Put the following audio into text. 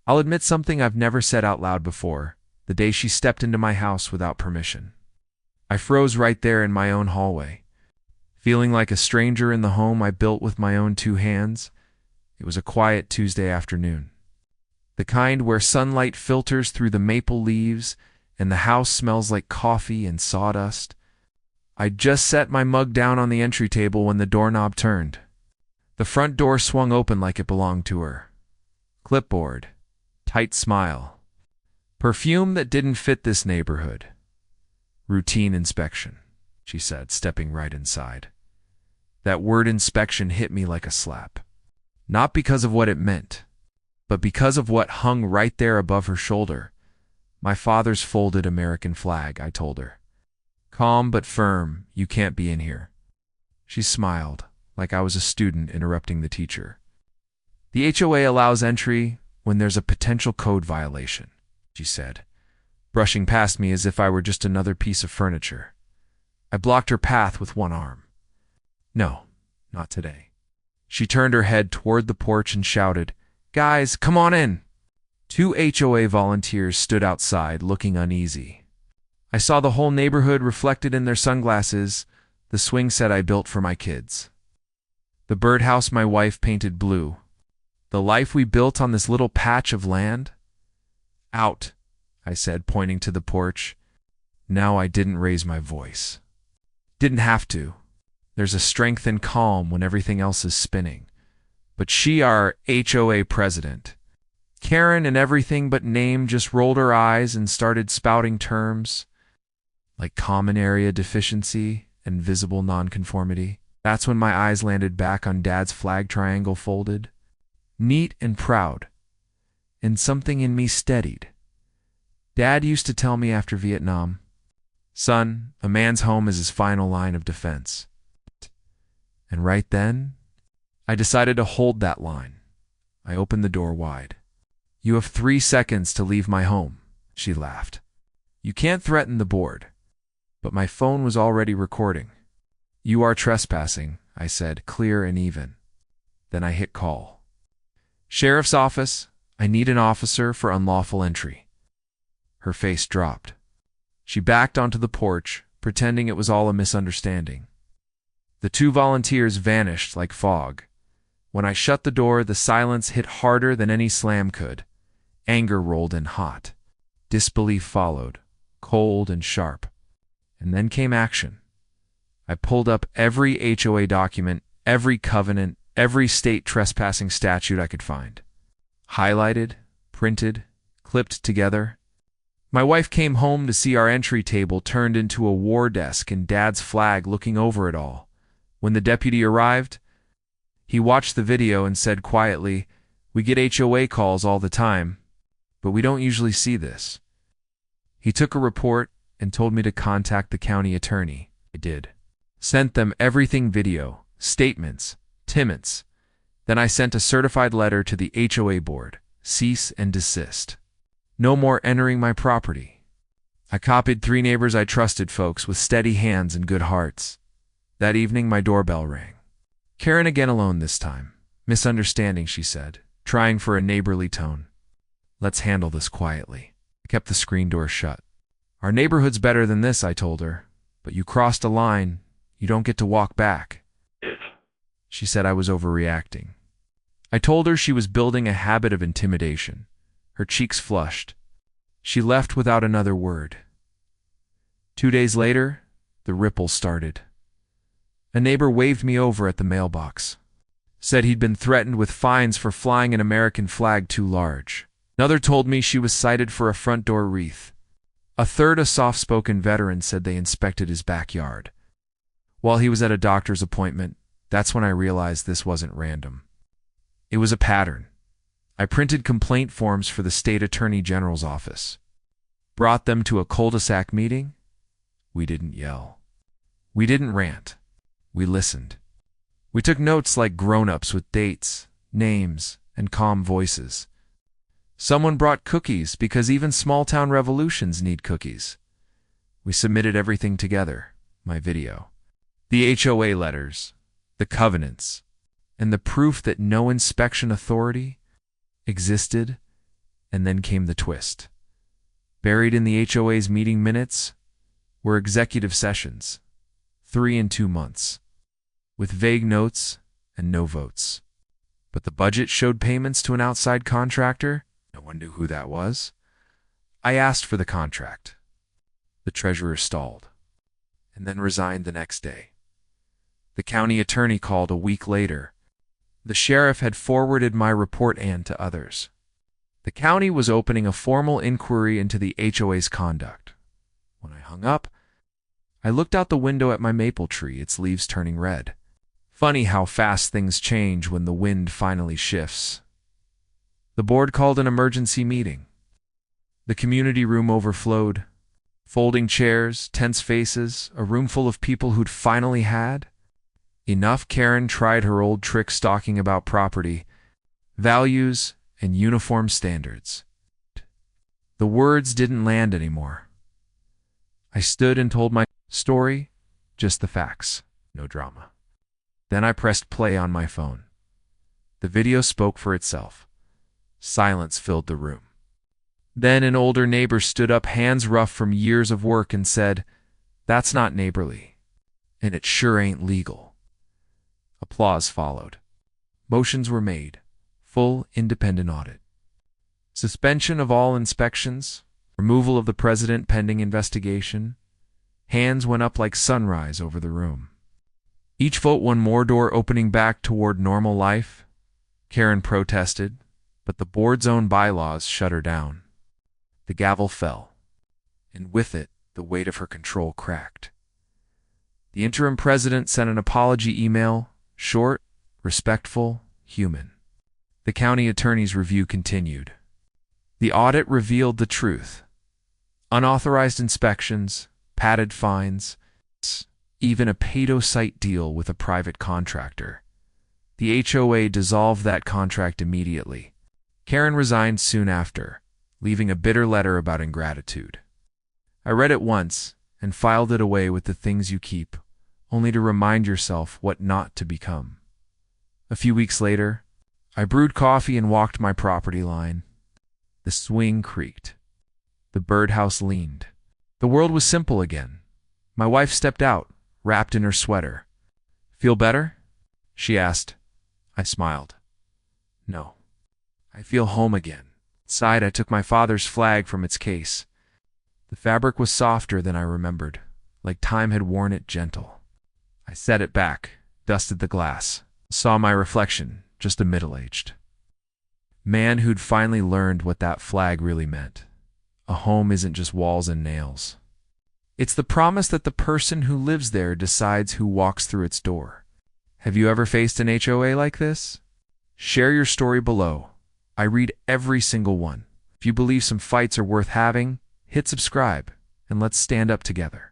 I'll admit something I've never said out loud before, the day she stepped into my house without permission. I froze right there in my own hallway, feeling like a stranger in the home I built with my own 2 hands. It was a quiet Tuesday afternoon. The kind where sunlight filters through the maple leaves and the house smells like coffee and sawdust. I'd just set my mug down on the entry table when the doorknob turned. The front door swung open like it belonged to her. Clipboard, tight smile, perfume that didn't fit this neighborhood. Routine inspection, she said, stepping right inside. That word inspection hit me like a slap. Not because of what it meant, but because of what hung right there above her shoulder. My father's folded American flag, I told her. Calm but firm, you can't be in here. She smiled, like I was a student interrupting the teacher. The HOA allows entry when there's a potential code violation, she said, brushing past me as if I were just another piece of furniture. I blocked her path with one arm. No, not today. She turned her head toward the porch and shouted, "Guys, come on in!" 2 HOA volunteers stood outside, looking uneasy. I saw the whole neighborhood reflected in their sunglasses, the swing set I built for my kids, the birdhouse my wife painted blue, the life we built on this little patch of land. Out, I said, pointing to the porch. Now I didn't raise my voice. Didn't have to. There's a strength and calm when everything else is spinning. But she, our HOA president, Karen in everything but name, just rolled her eyes and started spouting terms like common area deficiency and visible nonconformity. That's when my eyes landed back on Dad's flag triangle folded, neat and proud, and something in me steadied. Dad used to tell me after Vietnam, "Son, a man's home is his final line of defense." And right then, I decided to hold that line. I opened the door wide. "You have 3 seconds to leave my home," she laughed. "You can't threaten the board." But my phone was already recording. "You are trespassing," I said, clear and even. Then I hit call. "Sheriff's office, I need an officer for unlawful entry." Her face dropped. She backed onto the porch, pretending it was all a misunderstanding. The 2 volunteers vanished like fog. When I shut the door, the silence hit harder than any slam could. Anger rolled in hot. Disbelief followed, cold and sharp. And then came action. I pulled up every HOA document, every covenant, every state trespassing statute I could find. Highlighted, printed, clipped together. My wife came home to see our entry table turned into a war desk and Dad's flag looking over it all. When the deputy arrived, he watched the video and said quietly, "We get HOA calls all the time, but we don't usually see this." He took a report and told me to contact the county attorney. I did. Sent them everything: video, statements, timments. Then I sent a certified letter to the HOA board. Cease and desist. No more entering my property. I copied 3 neighbors I trusted, folks with steady hands and good hearts. That evening my doorbell rang. Karen again, alone this time. "Misunderstanding," she said, trying for a neighborly tone. "Let's handle this quietly." I kept the screen door shut. "Our neighborhood's better than this," I told her, "but you crossed a line. You don't get to walk back." She said I was overreacting. I told her she was building a habit of intimidation. Her cheeks flushed. She left without another word. 2 days later, the ripples started. A neighbor waved me over at the mailbox. Said he'd been threatened with fines for flying an American flag too large. Another told me she was cited for a front door wreath. A third, a soft-spoken veteran, said they inspected his backyard. While he was at a doctor's appointment, that's when I realized this wasn't random. It was a pattern. I printed complaint forms for the state attorney general's office. Brought them to a cul-de-sac meeting. We didn't yell. We didn't rant. We listened. We took notes like grown-ups with dates, names, and calm voices. Someone brought cookies because even small-town revolutions need cookies. We submitted everything together, my video, the HOA letters, the covenants, and the proof that no inspection authority existed And then came the twist. Buried in the HOA's meeting minutes were executive sessions, 3 in 2 months, with vague notes and no votes. But the budget showed payments to an outside contractor. No one knew who that was. I asked for the contract. The treasurer stalled, and then resigned the next day. The county attorney called a week later. The sheriff had forwarded my report and to others. The county was opening a formal inquiry into the HOA's conduct. When I hung up, I looked out the window at my maple tree, its leaves turning red. Funny how fast things change when the wind finally shifts. The board called an emergency meeting. The community room overflowed. Folding chairs, tense faces, a room full of people who'd finally had enough. Karen tried her old trick talking about property, values, and uniform standards. The words didn't land anymore. I stood and told my story, just the facts, no drama. Then I pressed play on my phone. The video spoke for itself. Silence filled the room. Then an older neighbor stood up, hands rough from years of work, and said, "That's not neighborly, and it sure ain't legal." Applause followed. Motions were made. Full independent audit. Suspension of all inspections. Removal of the president pending investigation. Hands went up like sunrise over the room. Each vote one more door opening back toward normal life. Karen protested, but the board's own bylaws shut her down. The gavel fell, and with it, the weight of her control cracked. The interim president sent an apology email, short, respectful, human. The county attorney's review continued. The audit revealed the truth. Unauthorized inspections, padded fines, even a pay-to-site deal with a private contractor. The HOA dissolved that contract immediately. Karen resigned soon after, leaving a bitter letter about ingratitude. I read it once and filed it away with the things you keep, only to remind yourself what not to become. A few weeks later, I brewed coffee and walked my property line. The swing creaked. The birdhouse leaned. The world was simple again. My wife stepped out, wrapped in her sweater. "Feel better?" she asked. I smiled. "No. I feel home again." Inside, I took my father's flag from its case. The fabric was softer than I remembered, like time had worn it gentle. I set it back, dusted the glass, saw my reflection, just a middle-aged man who'd finally learned what that flag really meant. A home isn't just walls and nails. It's the promise that the person who lives there decides who walks through its door. Have you ever faced an HOA like this? Share your story below. I read every single one. If you believe some fights are worth having, hit subscribe, and let's stand up together.